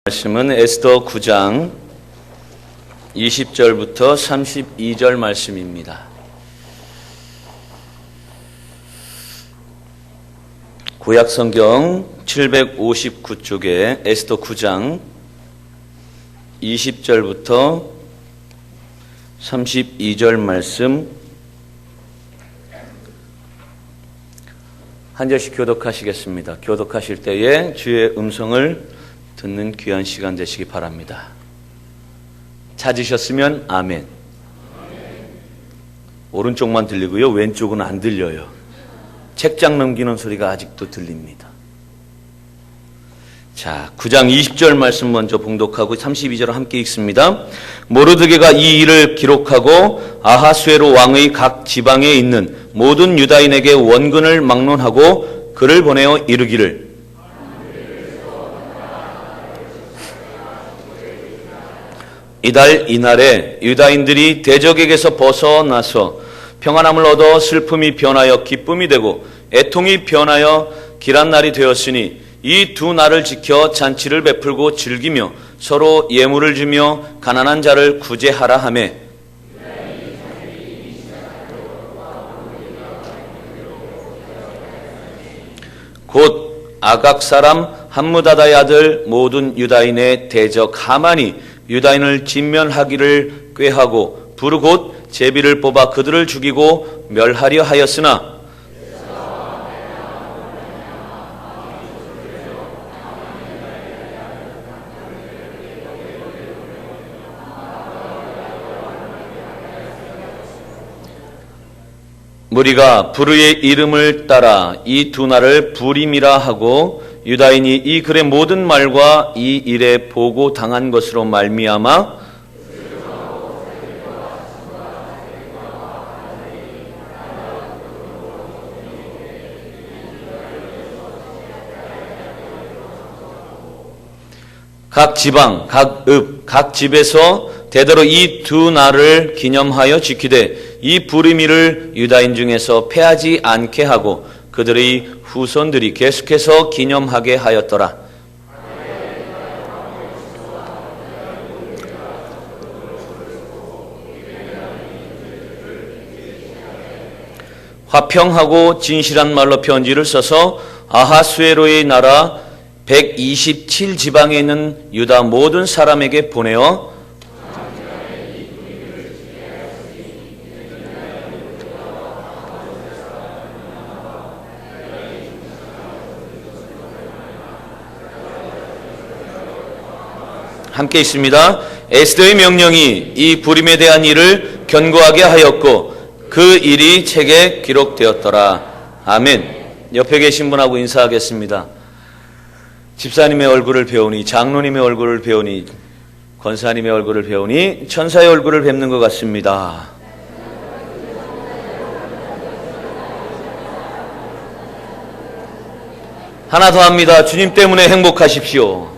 말씀은 에스더 9장 20절부터 32절 말씀입니다. 구약성경 759쪽에 에스더 9장 20절부터 32절 말씀 한 절씩 교독하시겠습니다. 교독하실 때에 주의 음성을 듣는 귀한 시간 되시기 바랍니다. 찾으셨으면 아멘. 오른쪽만 들리고요, 왼쪽은 안 들려요. 책장 넘기는 소리가 아직도 들립니다. 자, 9장 20절 말씀 먼저 봉독하고 32절 함께 읽습니다. 모르드게가 이 일을 기록하고 아하수에로 왕의 각 지방에 있는 모든 유다인에게 원근을 막론하고 글을 보내어 이르기를 이달 이날에 유다인들이 대적에게서 벗어나서 평안함을 얻어 슬픔이 변하여 기쁨이 되고 애통이 변하여 길한 날이 되었으니 이 두 날을 지켜 잔치를 베풀고 즐기며 서로 예물을 주며 가난한 자를 구제하라 하매 곧 아각 사람 함무다다의 아들 모든 유다인의 대적 하만이 유다인을 진면하기를 꾀하고 부르 곧 제비를 뽑아 그들을 죽이고 멸하려 하였으나 무리가 부르의 이름을 따라 이 두 날을 부림이라 하고 유다인이 이 글의 모든 말과 이 일에 보고 당한 것으로 말미암아 각 지방, 각 읍, 각 집에서 대대로 이 두 날을 기념하여 지키되 이 부리미를 유다인 중에서 패하지 않게 하고 그들의 후손들이 계속해서 기념하게 하였더라. 화평하고 진실한 말로 편지를 써서 아하수에로의 나라 127지방에 있는 유다 모든 사람에게 보내어 함께 있습니다. 에스더의 명령이 이 부림에 대한 일을 견고하게 하였고 그 일이 책에 기록되었더라. 아멘. 옆에 계신 분하고 인사하겠습니다. 집사님의 얼굴을 배우니, 장로님의 얼굴을 배우니, 권사님의 얼굴을 배우니 천사의 얼굴을 뵙는 것 같습니다. 하나 더 합니다. 주님 때문에 행복하십시오.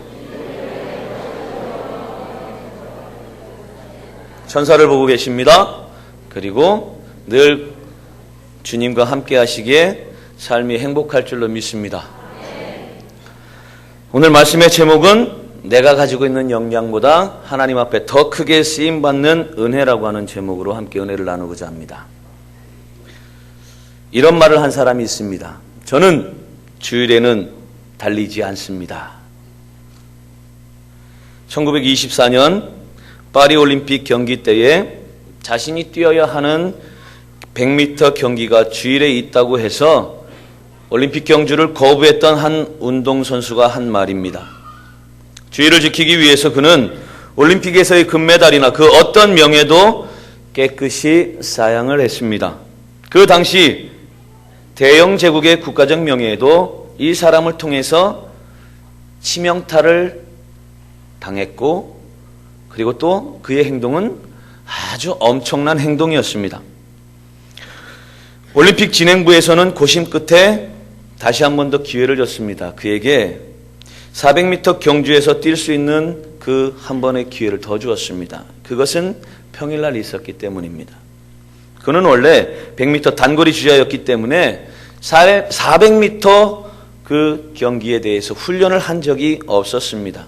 천사를 보고 계십니다. 그리고 늘 주님과 함께 하시기에 삶이 행복할 줄로 믿습니다. 오늘 말씀의 제목은 내가 가지고 있는 역량보다 하나님 앞에 더 크게 쓰임받는 은혜라고 하는 제목으로 함께 은혜를 나누고자 합니다. 이런 말을 한 사람이 있습니다. 저는 주일에는 달리지 않습니다. 1924년 파리올림픽 경기 때에 자신이 뛰어야 하는 100m 경기가 주일에 있다고 해서 올림픽 경주를 거부했던 한 운동선수가 한 말입니다. 주일을 지키기 위해서 그는 올림픽에서의 금메달이나 그 어떤 명예도 깨끗이 사양을 했습니다. 그 당시 대영 제국의 국가적 명예에도 이 사람을 통해서 치명타를 당했고 그리고 또 그의 행동은 아주 엄청난 행동이었습니다. 올림픽 진행부에서는 고심 끝에 다시 한 번 더 기회를 줬습니다. 그에게 400m 경주에서 뛸 수 있는 그 한 번의 기회를 더 주었습니다. 그것은 평일날 있었기 때문입니다. 그는 원래 100m 단거리 주자였기 때문에 400m 그 경기에 대해서 훈련을 한 적이 없었습니다.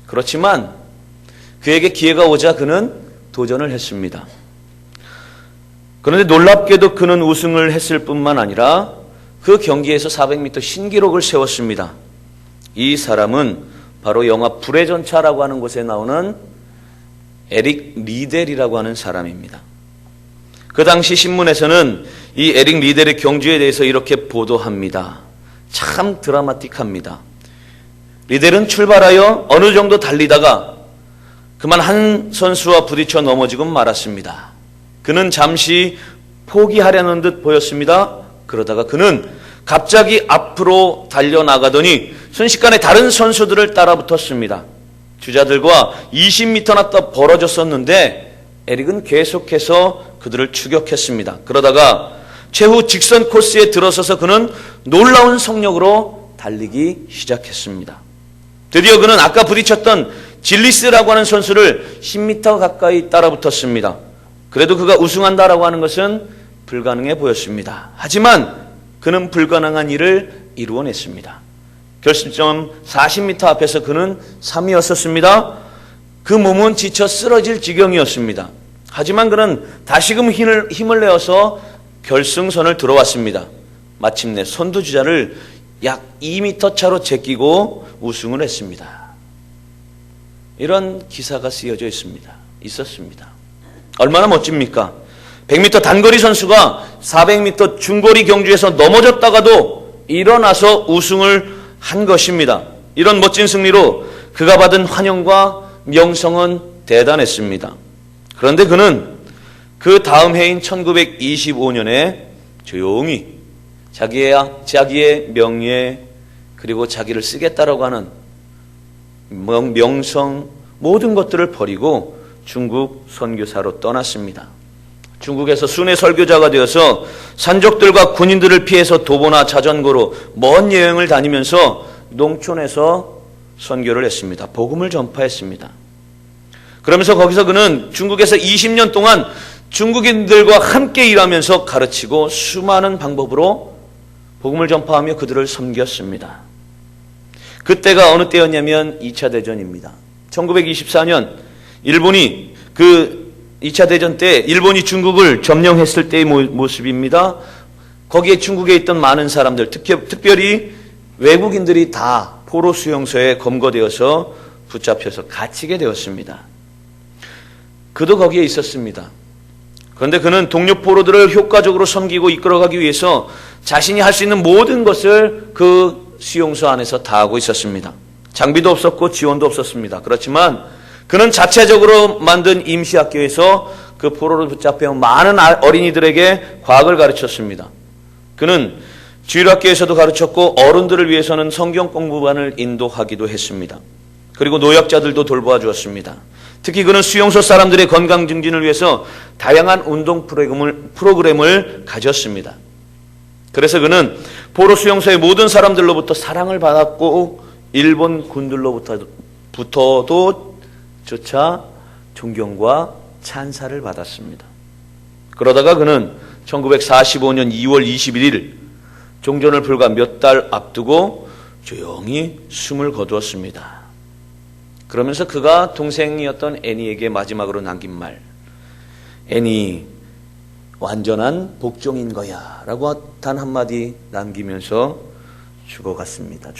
그렇지만 그에게 기회가 오자 그는 도전을 했습니다. 그런데 놀랍게도 그는 우승을 했을 뿐만 아니라 그 경기에서 400m 신기록을 세웠습니다. 이 사람은 바로 영화 불의 전차라고 하는 곳에 나오는 에릭 리델이라고 하는 사람입니다. 그 당시 신문에서는 이 에릭 리델의 경주에 대해서 이렇게 보도합니다. 참 드라마틱합니다. 리델은 출발하여 어느 정도 달리다가 그만 한 선수와 부딪혀 넘어지고 말았습니다. 그는 잠시 포기하려는 듯 보였습니다. 그러다가 그는 갑자기 앞으로 달려나가더니 순식간에 다른 선수들을 따라붙었습니다. 주자들과 20m나 더 벌어졌었는데 에릭은 계속해서 그들을 추격했습니다. 그러다가 최후 직선 코스에 들어서서 그는 놀라운 속력으로 달리기 시작했습니다. 드디어 그는 아까 부딪혔던 질리스라고 하는 선수를 10m 가까이 따라붙었습니다. 그래도 그가 우승한다라고 하는 것은 불가능해 보였습니다. 하지만 그는 불가능한 일을 이루어냈습니다. 결승점 40m 앞에서 그는 3위였었습니다. 그 몸은 지쳐 쓰러질 지경이었습니다. 하지만 그는 다시금 힘을 내어서 결승선을 들어왔습니다. 마침내 선두주자를 약 2m 차로 제끼고 우승을 했습니다. 이런 기사가 쓰여져 있었습니다. 얼마나 멋집니까? 100m 단거리 선수가 400m 중거리 경주에서 넘어졌다가도 일어나서 우승을 한 것입니다. 이런 멋진 승리로 그가 받은 환영과 명성은 대단했습니다. 그런데 그는 그 다음 해인 1925년에 조용히 자기의 명예 그리고 자기를 쓰겠다라고 하는 명성 모든 것들을 버리고 중국 선교사로 떠났습니다. 중국에서 순회 설교자가 되어서 산적들과 군인들을 피해서 도보나 자전거로 먼 여행을 다니면서 농촌에서 선교를 했습니다. 복음을 전파했습니다. 그러면서 거기서 그는 중국에서 20년 동안 중국인들과 함께 일하면서 가르치고 수많은 방법으로 복음을 전파하며 그들을 섬겼습니다. 그때가 어느 때였냐면 2차 대전입니다. 1924년 일본이 그 2차 대전 때 일본이 중국을 점령했을 때의 모습입니다. 거기에 중국에 있던 많은 사람들, 특별히 외국인들이 다 포로 수용소에 검거되어서 붙잡혀서 갇히게 되었습니다. 그도 거기에 있었습니다. 그런데 그는 동료 포로들을 효과적으로 섬기고 이끌어가기 위해서 자신이 할 수 있는 모든 것을 그 수용소 안에서 다 하고 있었습니다. 장비도 없었고 지원도 없었습니다. 그렇지만 그는 자체적으로 만든 임시학교에서 그 포로를 붙잡혀온 많은 어린이들에게 과학을 가르쳤습니다. 그는 주일학교에서도 가르쳤고 어른들을 위해서는 성경 공부반을 인도하기도 했습니다. 그리고 노약자들도 돌보아 주었습니다. 특히 그는 수용소 사람들의 건강 증진을 위해서 다양한 운동 프로그램을 가졌습니다. 그래서 그는 포로 수용소의 모든 사람들로부터 사랑을 받았고 일본 군들로부터도 조차 존경과 찬사를 받았습니다. 그러다가 그는 1945년 2월 21일 종전을 불과 몇 달 앞두고 조용히 숨을 거두었습니다. 그러면서 그가 동생이었던 애니에게 마지막으로 남긴 말, 애니 완전한 복종인 거야 라고 단 한마디 남기면서 죽었습니다.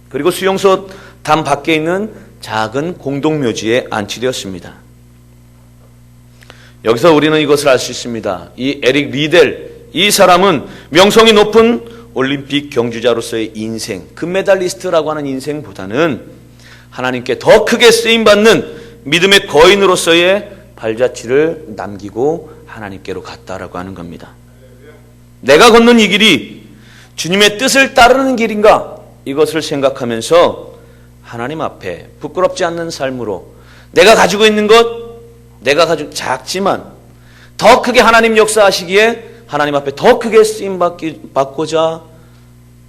그리고 수용소 담 밖에 있는 작은 공동묘지에 안치되었습니다. 여기서 우리는 이것을 알 수 있습니다. 이 에릭 리델, 이 사람은 명성이 높은 올림픽 경주자로서의 인생, 금메달리스트라고 하는 인생보다는 하나님께 더 크게 쓰임받는 믿음의 거인으로서의 발자취를 남기고 하나님께로 갔다라고 하는 겁니다. 내가 걷는 이 길이 주님의 뜻을 따르는 길인가? 이것을 생각하면서 하나님 앞에 부끄럽지 않는 삶으로 내가 가지고 있는 것, 내가 가지고 작지만 더 크게 하나님 역사하시기에 하나님 앞에 더 크게 쓰임받고자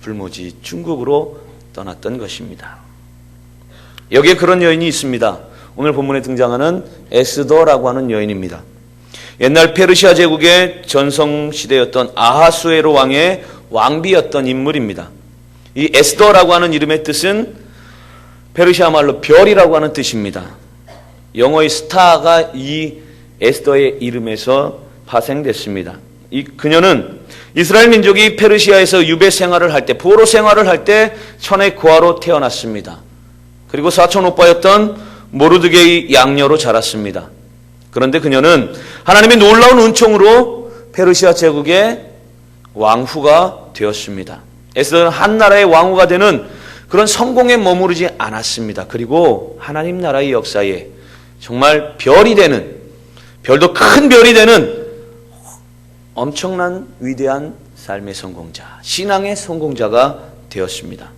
불모지 중국으로 떠났던 것입니다. 여기에 그런 여인이 있습니다. 오늘 본문에 등장하는 에스더라고 하는 여인입니다. 옛날 페르시아 제국의 전성시대였던 아하수에로 왕의 왕비였던 인물입니다. 이 에스더라고 하는 이름의 뜻은 페르시아 말로 별이라고 하는 뜻입니다. 영어의 스타가 이 에스더의 이름에서 파생됐습니다. 그녀는 이스라엘 민족이 페르시아에서 유배 생활을 할 때, 포로 생활을 할 때 천의 고아로 태어났습니다. 그리고 사촌 오빠였던 모르드게의 양녀로 자랐습니다. 그런데 그녀는 하나님의 놀라운 은총으로 페르시아 제국의 왕후가 되었습니다. 에스더는 한 나라의 왕후가 되는 그런 성공에 머무르지 않았습니다. 그리고 하나님 나라의 역사에 정말 별이 되는, 별도 큰 별이 되는 엄청난 위대한 삶의 성공자, 신앙의 성공자가 되었습니다.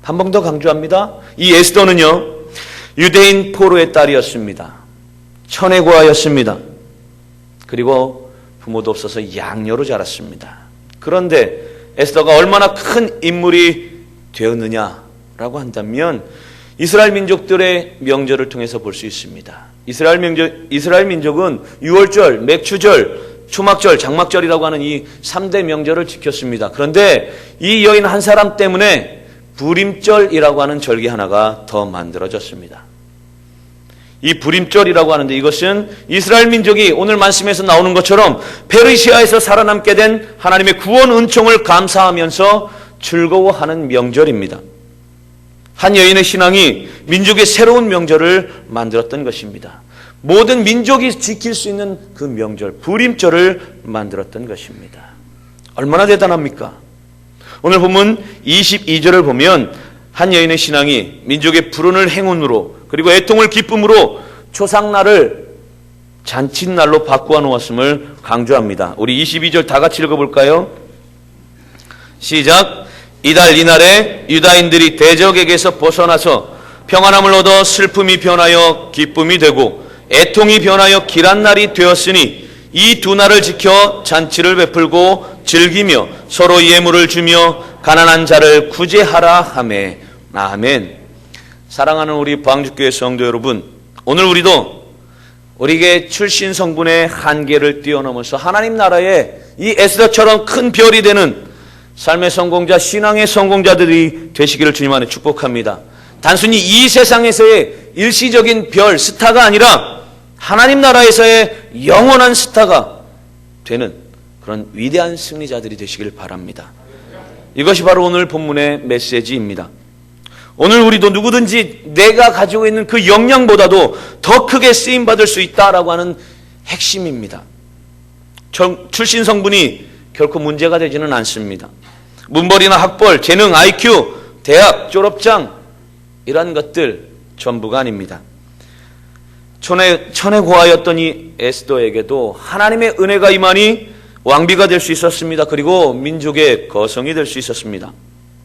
한 번 더 강조합니다. 이 에스더는요, 유대인 포로의 딸이었습니다. 천의 고아였습니다. 그리고 부모도 없어서 양녀로 자랐습니다. 그런데 에스더가 얼마나 큰 인물이 되었느냐라고 한다면 이스라엘 민족들의 명절을 통해서 볼 수 있습니다. 이스라엘 민족은 유월절, 맥추절, 초막절, 장막절이라고 하는 이 3대 명절을 지켰습니다. 그런데 이 여인 한 사람 때문에 부림절이라고 하는 절기 하나가 더 만들어졌습니다. 이 부림절이라고 하는데 이것은 이스라엘 민족이 오늘 말씀에서 나오는 것처럼 페르시아에서 살아남게 된 하나님의 구원 은총을 감사하면서 즐거워하는 명절입니다. 한 여인의 신앙이 민족의 새로운 명절을 만들었던 것입니다. 모든 민족이 지킬 수 있는 그 명절, 부림절을 만들었던 것입니다. 얼마나 대단합니까? 오늘 본문 22절을 보면 한 여인의 신앙이 민족의 불운을 행운으로 그리고 애통을 기쁨으로 초상날을 잔칫날로 바꾸어 놓았음을 강조합니다. 우리 22절 다 같이 읽어볼까요? 시작. 이달 이날에 유다인들이 대적에게서 벗어나서 평안함을 얻어 슬픔이 변하여 기쁨이 되고 애통이 변하여 길한 날이 되었으니 이 두 날을 지켜 잔치를 베풀고 즐기며 서로 예물을 주며 가난한 자를 구제하라 하매. 아멘. 사랑하는 우리 방주교회 성도 여러분, 오늘 우리도 우리에게 출신 성분의 한계를 뛰어넘어서 하나님 나라에 이 에스더처럼 큰 별이 되는 삶의 성공자, 신앙의 성공자들이 되시기를 주님 안에 축복합니다. 단순히 이 세상에서의 일시적인 별, 스타가 아니라 하나님 나라에서의 영원한 스타가 되는 그런 위대한 승리자들이 되시길 바랍니다. 이것이 바로 오늘 본문의 메시지입니다. 오늘 우리도 누구든지 내가 가지고 있는 그 역량보다도 더 크게 쓰임받을 수 있다라고 하는 핵심입니다. 출신 성분이 결코 문제가 되지는 않습니다. 문벌이나 학벌, 재능, IQ, 대학, 졸업장 이런 것들 전부가 아닙니다. 천의 고아였던 이 에스더에게도 하나님의 은혜가 임하니 왕비가 될 수 있었습니다. 그리고 민족의 거성이 될 수 있었습니다.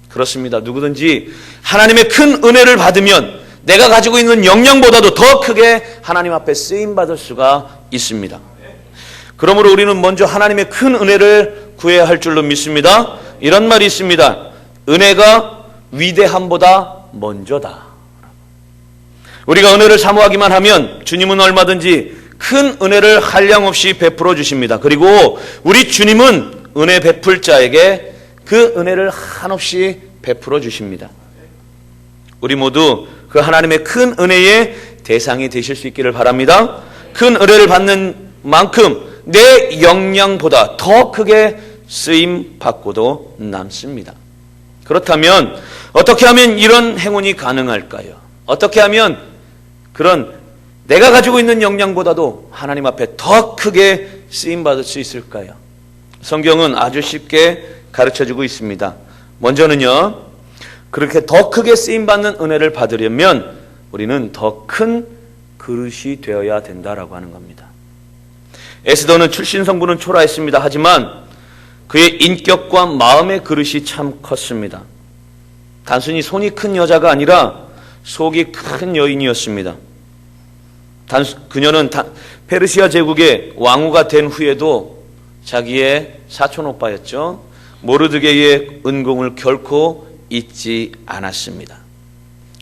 그렇습니다. 누구든지 하나님의 큰 은혜를 받으면 내가 가지고 있는 역량보다도 더 크게 하나님 앞에 쓰임받을 수가 있습니다. 그러므로 우리는 먼저 하나님의 큰 은혜를 구해야 할 줄로 믿습니다. 이런 말이 있습니다. 은혜가 위대함보다 먼저다. 우리가 은혜를 사모하기만 하면 주님은 얼마든지 큰 은혜를 한량없이 베풀어 주십니다. 그리고 우리 주님은 은혜 베풀 자에게 그 은혜를 한없이 베풀어 주십니다. 우리 모두 그 하나님의 큰 은혜의 대상이 되실 수 있기를 바랍니다. 큰 은혜를 받는 만큼 내 역량보다 더 크게 쓰임 받고도 남습니다. 그렇다면 어떻게 하면 이런 행운이 가능할까요? 어떻게 하면 그런 내가 가지고 있는 역량보다도 하나님 앞에 더 크게 쓰임받을 수 있을까요? 성경은 아주 쉽게 가르쳐주고 있습니다. 먼저는요, 그렇게 더 크게 쓰임받는 은혜를 받으려면 우리는 더 큰 그릇이 되어야 된다라고 하는 겁니다. 에스더는 출신 성분은 초라했습니다. 하지만 그의 인격과 마음의 그릇이 참 컸습니다. 단순히 손이 큰 여자가 아니라 속이 큰 여인이었습니다. 그녀는 페르시아 제국의 왕후가 된 후에도 자기의 사촌 오빠였죠. 모르드게의 은공을 결코 잊지 않았습니다.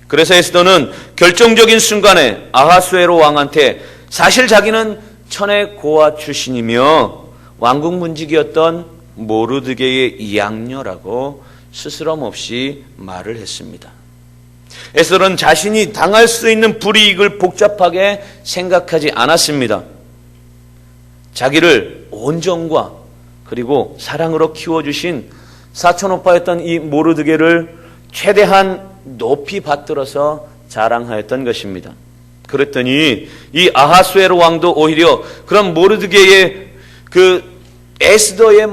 그래서 에스더는 결정적인 순간에 아하수에로 왕한테 사실 자기는 천의 고아 출신이며 왕국 문직이었던 모르드게의 양녀라고 스스럼 없이 말을 했습니다. 에스더는 자신이 당할 수 있는 불이익을 복잡하게 생각하지 않았습니다. 자기를 온정과 그리고 사랑으로 키워주신 사촌오빠였던 이 모르드게를 최대한 높이 받들어서 자랑하였던 것입니다. 그랬더니 이 아하수에로 왕도 오히려 그런 모르드게의 그 에스더의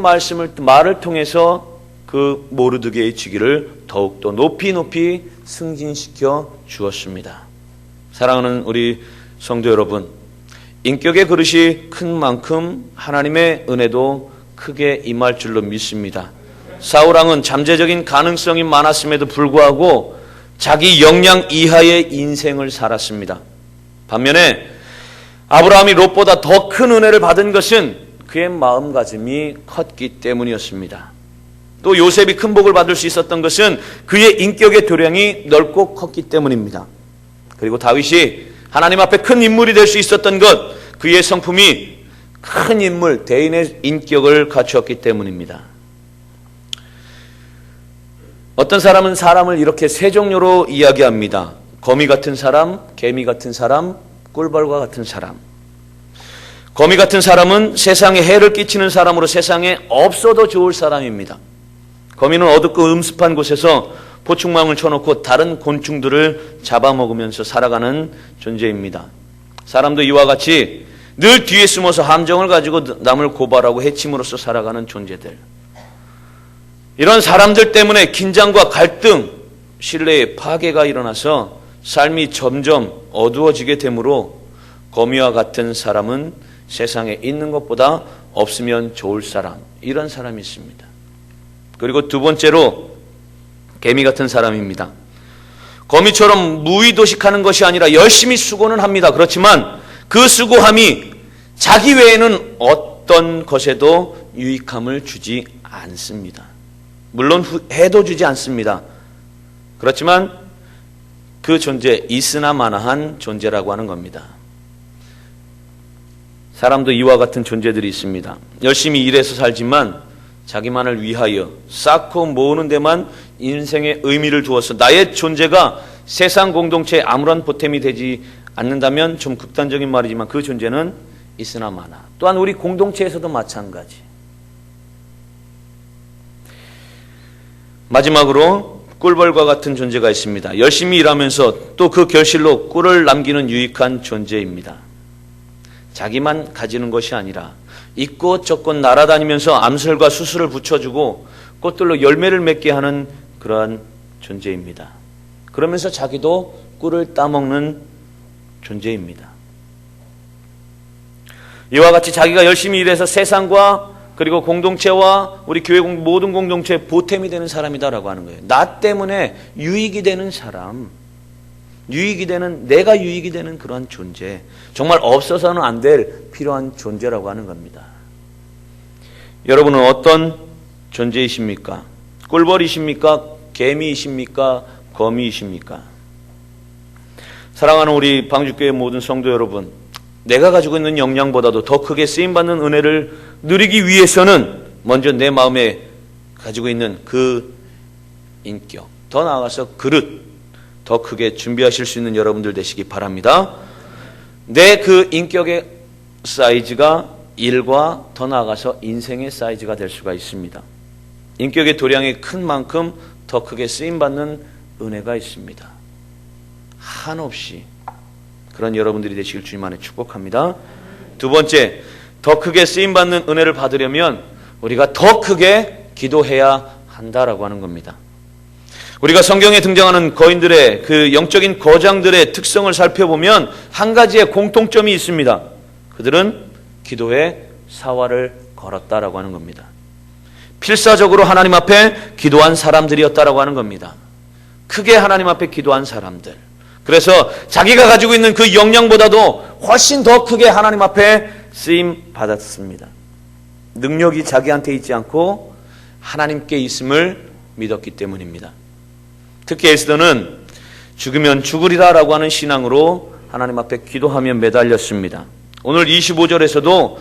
말을 통해서 그 모르드게의 직위를 더욱더 높이 승진시켜 주었습니다. 사랑하는 우리 성도 여러분, 인격의 그릇이 큰 만큼 하나님의 은혜도 크게 임할 줄로 믿습니다. 사울왕은 잠재적인 가능성이 많았음에도 불구하고 자기 역량 이하의 인생을 살았습니다. 반면에 아브라함이 롯보다 더 큰 은혜를 받은 것은 그의 마음가짐이 컸기 때문이었습니다. 또 요셉이 큰 복을 받을 수 있었던 것은 그의 인격의 도량이 넓고 컸기 때문입니다. 그리고 다윗이 하나님 앞에 큰 인물이 될 수 있었던 것, 그의 성품이 큰 인물, 대인의 인격을 갖추었기 때문입니다. 어떤 사람은 사람을 이렇게 세 종류로 이야기합니다. 거미 같은 사람, 개미 같은 사람, 꿀벌과 같은 사람. 거미 같은 사람은 세상에 해를 끼치는 사람으로 세상에 없어도 좋을 사람입니다. 거미는 어둡고 음습한 곳에서 포충망을 쳐놓고 다른 곤충들을 잡아먹으면서 살아가는 존재입니다. 사람도 이와 같이 늘 뒤에 숨어서 함정을 가지고 남을 고발하고 해침으로써 살아가는 존재들. 이런 사람들 때문에 긴장과 갈등, 신뢰의 파괴가 일어나서 삶이 점점 어두워지게 되므로 거미와 같은 사람은 세상에 있는 것보다 없으면 좋을 사람, 이런 사람이 있습니다. 그리고 두 번째로 개미 같은 사람입니다. 거미처럼 무의도식하는 것이 아니라 열심히 수고는 합니다. 그렇지만 그 수고함이 자기 외에는 어떤 것에도 유익함을 주지 않습니다. 물론 해도 주지 않습니다. 그렇지만 그 존재, 있으나 마나한 존재라고 하는 겁니다. 사람도 이와 같은 존재들이 있습니다. 열심히 일해서 살지만 자기만을 위하여 쌓고 모으는 데만 인생의 의미를 두어서 나의 존재가 세상 공동체에 아무런 보탬이 되지 않는다면 좀 극단적인 말이지만 그 존재는 있으나 마나. 또한 우리 공동체에서도 마찬가지. 마지막으로 꿀벌과 같은 존재가 있습니다. 열심히 일하면서 또 그 결실로 꿀을 남기는 유익한 존재입니다. 자기만 가지는 것이 아니라 이곳저곳 날아다니면서 암술과 수술을 붙여주고 꽃들로 열매를 맺게 하는 그러한 존재입니다. 그러면서 자기도 꿀을 따먹는 존재입니다. 이와 같이 자기가 열심히 일해서 세상과 그리고 공동체와 우리 교회 모든 공동체에 보탬이 되는 사람이다라고 하는 거예요. 나 때문에 유익이 되는 사람, 내가 유익이 되는 그런 존재, 정말 없어서는 안 될 필요한 존재라고 하는 겁니다. 여러분은 어떤 존재이십니까? 꿀벌이십니까? 개미이십니까? 거미이십니까? 사랑하는 우리 방주교회 모든 성도 여러분, 내가 가지고 있는 역량보다도 더 크게 쓰임받는 은혜를 누리기 위해서는 먼저 내 마음에 가지고 있는 그 인격, 더 나아가서 그릇, 더 크게 준비하실 수 있는 여러분들 되시기 바랍니다. 내 그 인격의 사이즈가 일과 더 나아가서 인생의 사이즈가 될 수가 있습니다. 인격의 도량이 큰 만큼 더 크게 쓰임받는 은혜가 있습니다. 한없이 그런 여러분들이 되시길 주님 안에 축복합니다. 두 번째, 더 크게 쓰임받는 은혜를 받으려면 우리가 더 크게 기도해야 한다라고 하는 겁니다. 우리가 성경에 등장하는 거인들의 그 영적인 거장들의 특성을 살펴보면 한 가지의 공통점이 있습니다. 그들은 기도에 사활을 걸었다라고 하는 겁니다. 필사적으로 하나님 앞에 기도한 사람들이었다라고 하는 겁니다. 크게 하나님 앞에 기도한 사람들. 그래서 자기가 가지고 있는 그 역량보다도 훨씬 더 크게 하나님 앞에 쓰임 받았습니다. 능력이 자기한테 있지 않고 하나님께 있음을 믿었기 때문입니다. 특히 에스더는 죽으면 죽으리라라고 하는 신앙으로 하나님 앞에 기도하며 매달렸습니다. 오늘 25절에서도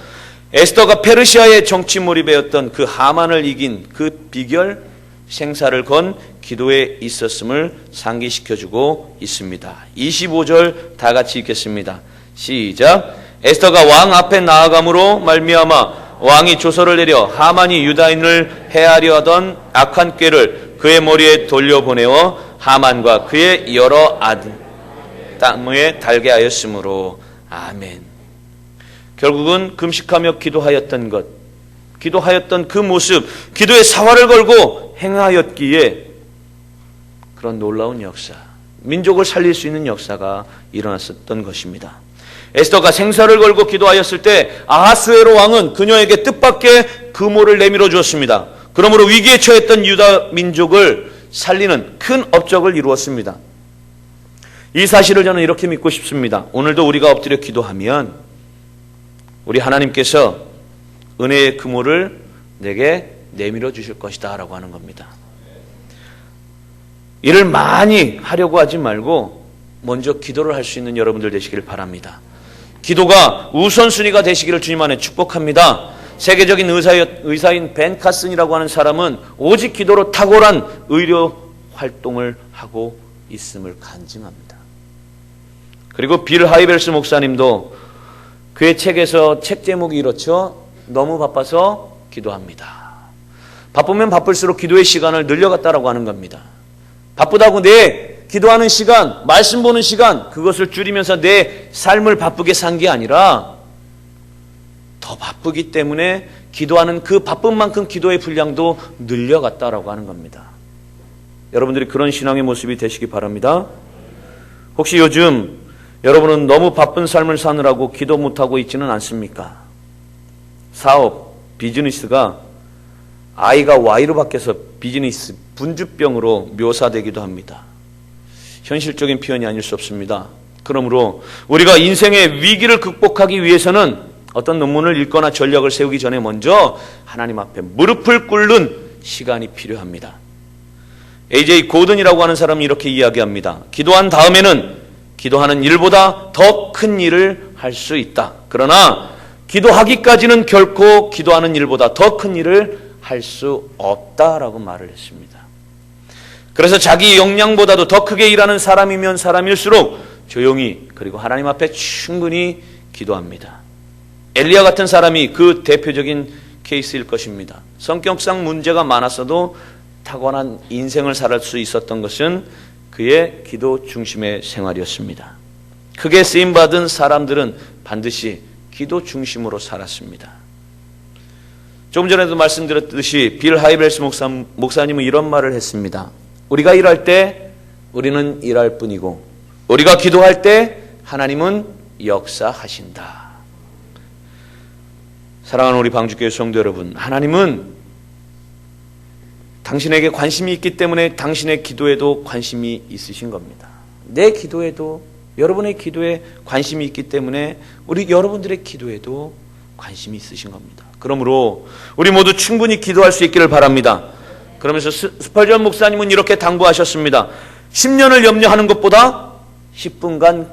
에스더가 페르시아의 정치 몰입이었던 그 하만을 이긴 그 비결 생사를 건 기도에 있었음을 상기시켜주고 있습니다. 25절 다 같이 읽겠습니다. 시작. 에스더가 왕 앞에 나아감으로 말미암아 왕이 조서를 내려 하만이 유다인을 해하려 하던 악한 꾀를 그의 머리에 돌려보내어 하만과 그의 여러 아들 땅에 달게 하였으므로. 아멘. 결국은 금식하며 기도하였던 것, 기도하였던 그 모습, 기도의 사활을 걸고 행하였기에 그런 놀라운 역사, 민족을 살릴 수 있는 역사가 일어났었던 것입니다. 에스더가 생사를 걸고 기도하였을 때 아하스웨로 왕은 그녀에게 뜻밖의 금오를 내밀어 주었습니다. 그러므로 위기에 처했던 유다 민족을 살리는 큰 업적을 이루었습니다. 이 사실을 저는 이렇게 믿고 싶습니다. 오늘도 우리가 엎드려 기도하면 우리 하나님께서 은혜의 금오를 내게 내밀어 주실 것이다 라고 하는 겁니다. 일을 많이 하려고 하지 말고 먼저 기도를 할 수 있는 여러분들 되시기를 바랍니다. 기도가 우선순위가 되시기를 주님 안에 축복합니다. 세계적인 의사인 벤 카슨이라고 하는 사람은 오직 기도로 탁월한 의료 활동을 하고 있음을 간증합니다. 그리고 빌 하이벨스 목사님도 그의 책에서 책 제목이 이렇죠. 너무 바빠서 기도합니다. 바쁘면 바쁠수록 기도의 시간을 늘려갔다라고 하는 겁니다. 바쁘다고 내 기도하는 시간, 말씀 보는 시간, 그것을 줄이면서 내 삶을 바쁘게 산 게 아니라 더 바쁘기 때문에 기도하는 그 바쁜 만큼 기도의 분량도 늘려갔다라고 하는 겁니다. 여러분들이 그런 신앙의 모습이 되시기 바랍니다. 혹시 요즘 여러분은 너무 바쁜 삶을 사느라고 기도 못하고 있지는 않습니까? 사업, 비즈니스가 I가 Y로 바뀌어서 비즈니스 분주병으로 묘사되기도 합니다. 현실적인 표현이 아닐 수 없습니다. 그러므로 우리가 인생의 위기를 극복하기 위해서는 어떤 논문을 읽거나 전략을 세우기 전에 먼저 하나님 앞에 무릎을 꿇는 시간이 필요합니다. A.J. 고든이라고 하는 사람이 이렇게 이야기합니다. 기도한 다음에는 기도하는 일보다 더 큰 일을 할 수 있다. 그러나 기도하기까지는 결코 기도하는 일보다 더 큰 일을 할 수 없다라고 말을 했습니다. 그래서 자기 역량보다도 더 크게 일하는 사람이면 사람일수록 조용히 그리고 하나님 앞에 충분히 기도합니다. 엘리야 같은 사람이 그 대표적인 케이스일 것입니다. 성격상 문제가 많았어도 타고난 인생을 살 수 있었던 것은 그의 기도 중심의 생활이었습니다. 크게 쓰임받은 사람들은 반드시 기도 중심으로 살았습니다. 조금 전에도 말씀드렸듯이 빌 하이벨스 목사님은 이런 말을 했습니다. 우리가 일할 때 우리는 일할 뿐이고 우리가 기도할 때 하나님은 역사하신다. 사랑하는 우리 방주교회 성도 여러분, 하나님은 당신에게 관심이 있기 때문에 당신의 기도에도 관심이 있으신 겁니다. 내 기도에도, 여러분의 기도에 관심이 있기 때문에 여러분들의 기도에도 관심이 있으신 겁니다. 그러므로 우리 모두 충분히 기도할 수 있기를 바랍니다. 그러면서 스펄전 목사님은 이렇게 당부하셨습니다. 10년을 염려하는 것보다 10분간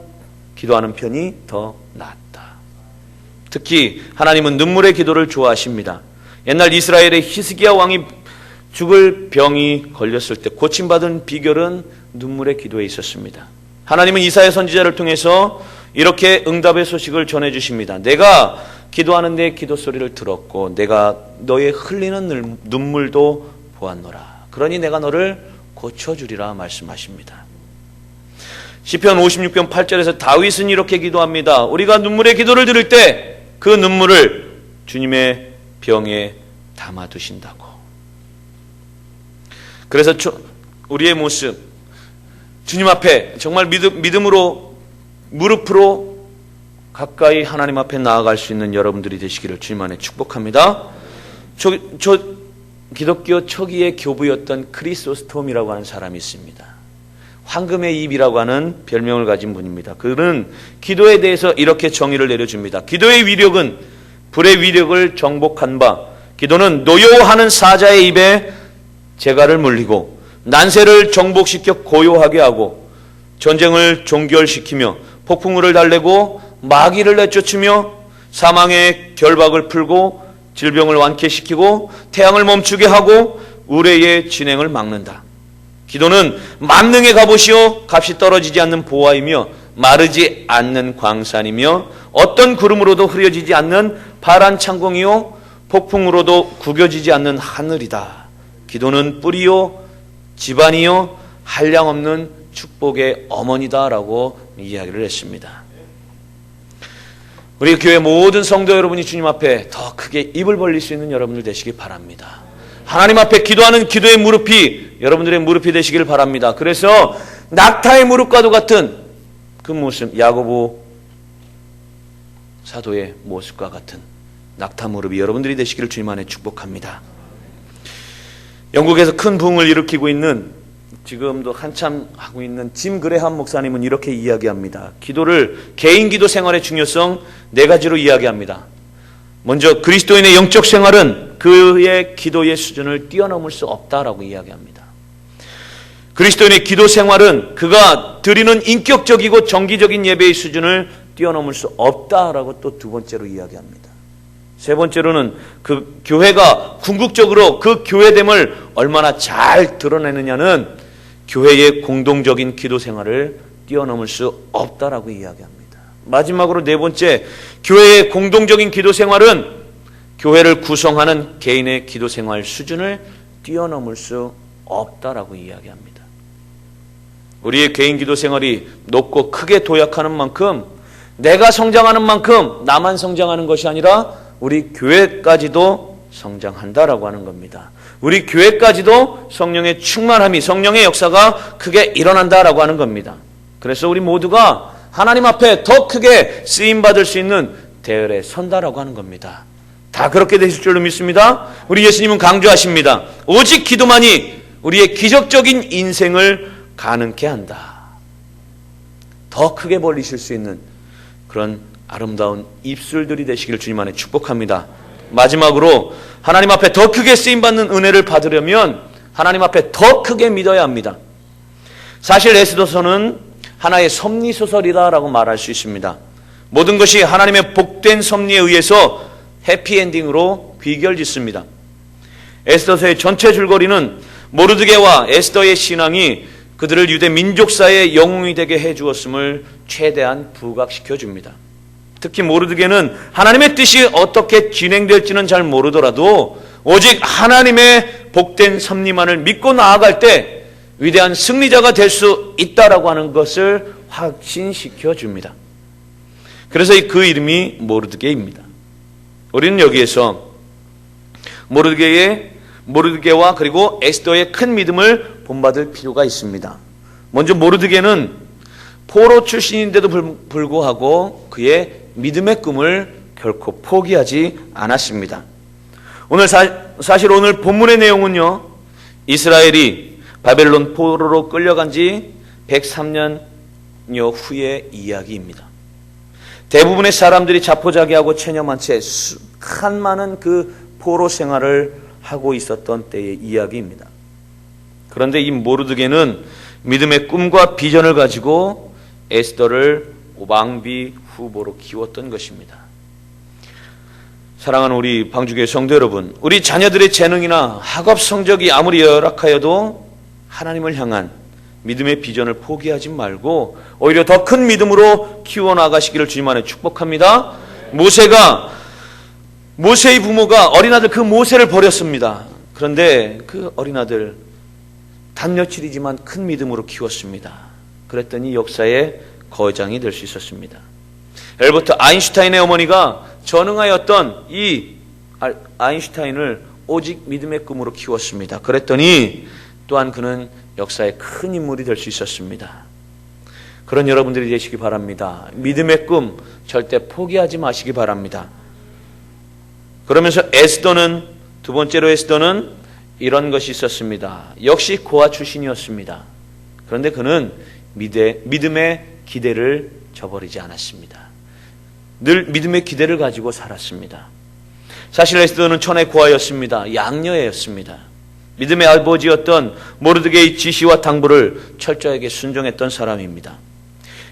기도하는 편이 더 낫다. 특히 하나님은 눈물의 기도를 좋아하십니다. 옛날 이스라엘의 히스기야 왕이 죽을 병이 걸렸을 때 고침받은 비결은 눈물의 기도에 있었습니다. 하나님은 이사야 선지자를 통해서 이렇게 응답의 소식을 전해주십니다. 내가 기도하는 내 기도 소리를 들었고 내가 너의 흘리는 눈물도 보았노라. 그러니 내가 너를 고쳐주리라 말씀하십니다. 시편 56편 8절에서 다윗은 이렇게 기도합니다. 우리가 눈물의 기도를 들을 때 그 눈물을 주님의 병에 담아두신다고. 그래서 우리의 모습, 주님 앞에 정말 믿음으로 무릎으로 가까이 하나님 앞에 나아갈 수 있는 여러분들이 되시기를 주님 안에 축복합니다. 기독교 초기의 교부였던 크리소스톰이라고 하는 사람이 있습니다. 황금의 입이라고 하는 별명을 가진 분입니다. 그는 기도에 대해서 이렇게 정의를 내려줍니다. 기도의 위력은 불의 위력을 정복한 바, 기도는 노여워하는 사자의 입에 재갈을 물리고 난세를 정복시켜 고요하게 하고 전쟁을 종결시키며 폭풍우를 달래고 마귀를 내쫓으며 사망의 결박을 풀고 질병을 완쾌시키고 태양을 멈추게 하고 의뢰의 진행을 막는다. 기도는 만능의 갑옷이요 값이 떨어지지 않는 보화이며 마르지 않는 광산이며 어떤 구름으로도 흐려지지 않는 파란 창공이요 폭풍으로도 구겨지지 않는 하늘이다. 기도는 뿌리요 집안이요 한량없는 축복의 어머니다라고 이야기를 했습니다. 우리 교회 모든 성도 여러분이 주님 앞에 더 크게 입을 벌릴 수 있는 여러분들 되시기 바랍니다. 하나님 앞에 기도하는 기도의 무릎이 여러분들의 무릎이 되시길 바랍니다. 그래서 낙타의 무릎과도 같은 그 모습, 야고보 사도의 모습과 같은 낙타 무릎이 여러분들이 되시기를 주님 안에 축복합니다. 영국에서 큰 부흥을 일으키고 있는, 지금도 한참 하고 있는 짐 그레함 목사님은 이렇게 이야기합니다. 기도를, 개인 기도 생활의 중요성 4가지로 이야기합니다. 먼저 그리스도인의 영적 생활은 그의 기도의 수준을 뛰어넘을 수 없다라고 이야기합니다. 그리스도인의 기도 생활은 그가 드리는 인격적이고 정기적인 예배의 수준을 뛰어넘을 수 없다라고 또 2번째로 이야기합니다. 3번째로는 그 교회가 궁극적으로 그 교회됨을 얼마나 잘 드러내느냐는 교회의 공동적인 기도 생활을 뛰어넘을 수 없다라고 이야기합니다. 마지막으로 4번째, 교회의 공동적인 기도 생활은 교회를 구성하는 개인의 기도 생활 수준을 뛰어넘을 수 없다라고 이야기합니다. 우리의 개인 기도 생활이 높고 크게 도약하는 만큼, 내가 성장하는 만큼 나만 성장하는 것이 아니라 우리 교회까지도 성장한다라고 하는 겁니다. 우리 교회까지도 성령의 충만함이, 성령의 역사가 크게 일어난다라고 하는 겁니다. 그래서 우리 모두가 하나님 앞에 더 크게 쓰임받을 수 있는 대열에 선다라고 하는 겁니다. 다 그렇게 되실 줄로 믿습니다. 우리 예수님은 강조하십니다. 오직 기도만이 우리의 기적적인 인생을 가능케 한다. 더 크게 벌리실 수 있는 그런 아름다운 입술들이 되시기를 주님 안에 축복합니다. 마지막으로 하나님 앞에 더 크게 쓰임받는 은혜를 받으려면 하나님 앞에 더 크게 믿어야 합니다. 사실 에스더서는 하나의 섭리소설이다라고 말할 수 있습니다. 모든 것이 하나님의 복된 섭리에 의해서 해피엔딩으로 귀결짓습니다. 에스더서의 전체 줄거리는 모르드게와 에스더의 신앙이 그들을 유대 민족사의 영웅이 되게 해주었음을 최대한 부각시켜줍니다. 특히 모르드게는 하나님의 뜻이 어떻게 진행될지는 잘 모르더라도 오직 하나님의 복된 섭리만을 믿고 나아갈 때 위대한 승리자가 될 수 있다라고 하는 것을 확신시켜 줍니다. 그래서 그 이름이 모르드게입니다. 우리는 여기에서 모르드게와 그리고 에스더의 큰 믿음을 본받을 필요가 있습니다. 먼저 모르드게는 포로 출신인데도 불구하고 그의 믿음의 꿈을 결코 포기하지 않았습니다. 사실 오늘 본문의 내용은요, 이스라엘이 바벨론 포로로 끌려간 지 103년여 후의 이야기입니다. 대부분의 사람들이 자포자기하고 체념한 채 많은 그 포로 생활을 하고 있었던 때의 이야기입니다. 그런데 이 모르드게는 믿음의 꿈과 비전을 가지고 에스더를 왕비 후보로 키웠던 것입니다. 사랑하는 우리 방주교회 성도 여러분, 우리 자녀들의 재능이나 학업 성적이 아무리 열악하여도 하나님을 향한 믿음의 비전을 포기하지 말고 오히려 더 큰 믿음으로 키워나가시기를 주님 안에 축복합니다. 모세의 부모가 어린아들 그 모세를 버렸습니다. 그런데 그 어린아들 단 며칠이지만 큰 믿음으로 키웠습니다. 그랬더니 역사의 거장이 될 수 있었습니다. 엘버트 아인슈타인의 어머니가 전능하였던 이 아인슈타인을 오직 믿음의 꿈으로 키웠습니다. 그랬더니 또한 그는 역사의 큰 인물이 될 수 있었습니다. 그런 여러분들이 되시기 바랍니다. 믿음의 꿈 절대 포기하지 마시기 바랍니다. 그러면서 두 번째로 에스더는 이런 것이 있었습니다. 역시 고아 출신이었습니다. 그런데 그는 믿음의 기대를 저버리지 않았습니다. 늘 믿음의 기대를 가지고 살았습니다. 사실 에스더는 천의 고아였습니다. 양녀였습니다. 믿음의 아버지였던 모르드게의 지시와 당부를 철저하게 순종했던 사람입니다.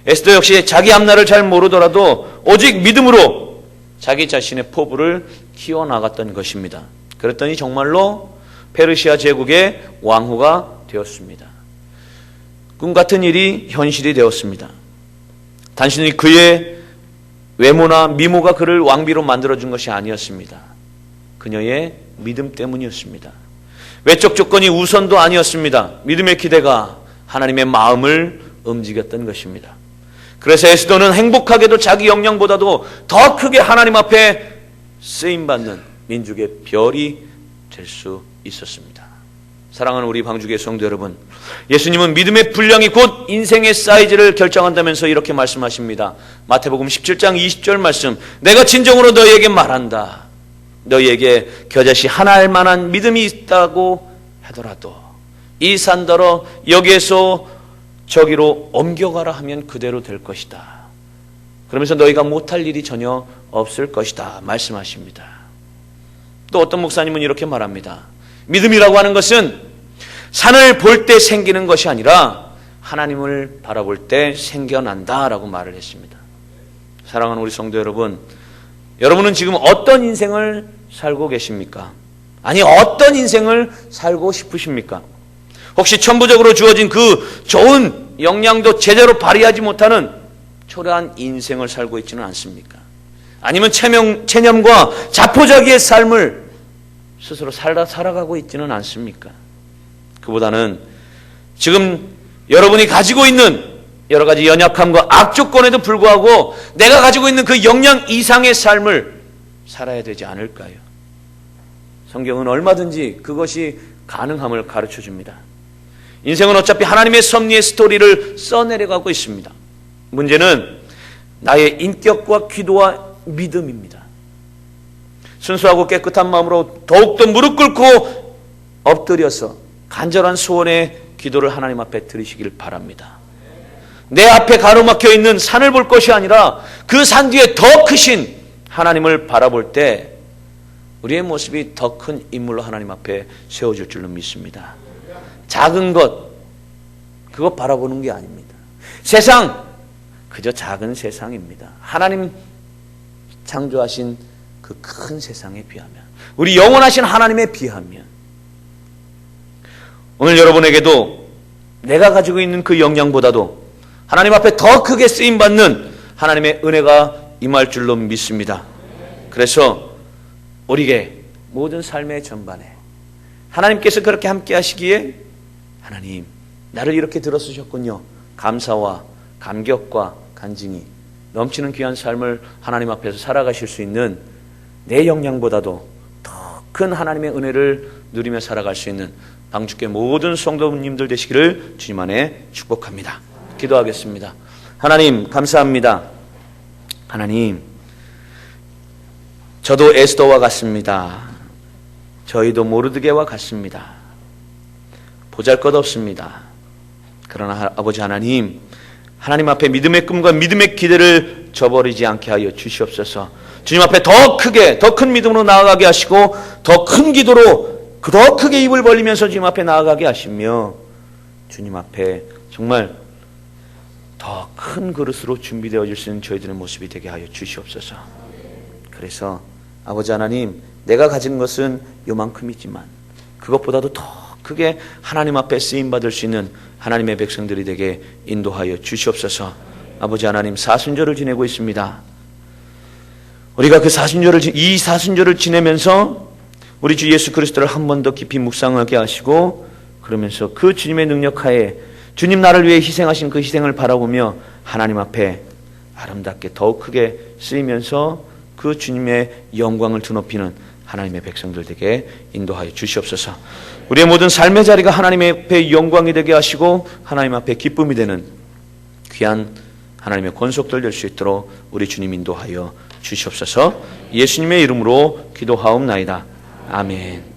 에스더 역시 자기 앞날을 잘 모르더라도 오직 믿음으로 자기 자신의 포부를 키워나갔던 것입니다. 그랬더니 정말로 페르시아 제국의 왕후가 되었습니다. 꿈 같은 일이 현실이 되었습니다. 단순히 그의 외모나 미모가 그를 왕비로 만들어준 것이 아니었습니다. 그녀의 믿음 때문이었습니다. 외적 조건이 우선도 아니었습니다. 믿음의 기대가 하나님의 마음을 움직였던 것입니다. 그래서 에스더는 행복하게도 자기 역량보다도 더 크게 하나님 앞에 쓰임받는 민족의 별이 될 수 있었습니다. 사랑하는 우리 방주교회 성도 여러분, 예수님은 믿음의 분량이 곧 인생의 사이즈를 결정한다면서 이렇게 말씀하십니다. 마태복음 17장 20절 말씀, 내가 진정으로 너희에게 말한다. 너희에게 겨자씨 하나 알 만한 믿음이 있다고 하더라도 이 산더러 여기에서 저기로 옮겨가라 하면 그대로 될 것이다. 그러면서 너희가 못할 일이 전혀 없을 것이다 말씀하십니다. 또 어떤 목사님은 이렇게 말합니다. 믿음이라고 하는 것은 산을 볼 때 생기는 것이 아니라 하나님을 바라볼 때 생겨난다라고 말을 했습니다. 사랑하는 우리 성도 여러분, 여러분은 지금 어떤 인생을 살고 계십니까? 아니, 어떤 인생을 살고 싶으십니까? 혹시 천부적으로 주어진 그 좋은 역량도 제대로 발휘하지 못하는 초라한 인생을 살고 있지는 않습니까? 아니면 체념과 자포자기의 삶을 스스로 살아가고 있지는 않습니까? 그보다는 지금 여러분이 가지고 있는 여러 가지 연약함과 악조건에도 불구하고 내가 가지고 있는 그 역량 이상의 삶을 살아야 되지 않을까요? 성경은 얼마든지 그것이 가능함을 가르쳐 줍니다. 인생은 어차피 하나님의 섭리의 스토리를 써내려가고 있습니다. 문제는 나의 인격과 기도와 믿음입니다. 순수하고 깨끗한 마음으로 더욱더 무릎 꿇고 엎드려서 간절한 소원의 기도를 하나님 앞에 드리시길 바랍니다. 내 앞에 가로막혀 있는 산을 볼 것이 아니라 그 산 뒤에 더 크신 하나님을 바라볼 때 우리의 모습이 더 큰 인물로 하나님 앞에 세워질 줄로 믿습니다. 작은 것, 그것 바라보는 게 아닙니다. 세상, 그저 작은 세상입니다. 하나님 창조하신 그 큰 세상에 비하면, 우리 영원하신 하나님에 비하면, 오늘 여러분에게도 내가 가지고 있는 그 역량보다도 하나님 앞에 더 크게 쓰임받는 하나님의 은혜가 임할 줄로 믿습니다. 그래서 우리에게 모든 삶의 전반에 하나님께서 그렇게 함께 하시기에 하나님, 나를 이렇게 들어주셨군요. 감사와 감격과 간증이 넘치는 귀한 삶을 하나님 앞에서 살아가실 수 있는 내 역량보다도 더 큰 하나님의 은혜를 누리며 살아갈 수 있는 방주교회 모든 성도님들 되시기를 주님 안에 축복합니다. 기도하겠습니다. 하나님, 감사합니다. 하나님, 저도 에스더와 같습니다. 저희도 모르드게와 같습니다. 보잘것없습니다. 그러나 아버지 하나님, 하나님 앞에 믿음의 꿈과 믿음의 기대를 저버리지 않게 하여 주시옵소서. 주님 앞에 더 크게, 더 큰 믿음으로 나아가게 하시고 더 큰 기도로 더 크게 입을 벌리면서 주님 앞에 나아가게 하시며 주님 앞에 정말 더 큰 그릇으로 준비되어질 수 있는 저희들의 모습이 되게 하여 주시옵소서. 그래서 아버지 하나님, 내가 가진 것은 요만큼이지만 그것보다도 더 크게 하나님 앞에 쓰임받을 수 있는 하나님의 백성들이 되게 인도하여 주시옵소서. 아버지 하나님, 사순절을 지내고 있습니다. 우리가 이 사순절을 지내면서 우리 주 예수 그리스도를 한 번 더 깊이 묵상하게 하시고, 그러면서 그 주님의 능력하에 주님 나를 위해 희생하신 그 희생을 바라보며 하나님 앞에 아름답게 더욱 크게 쓰이면서 그 주님의 영광을 드높이는 하나님의 백성들 되게 인도하여 주시옵소서. 우리의 모든 삶의 자리가 하나님 앞에 영광이 되게 하시고 하나님 앞에 기쁨이 되는 귀한 하나님의 권속들 될 수 있도록 우리 주님 인도하여 주시옵소서. 예수님의 이름으로 기도하옵나이다. 아멘.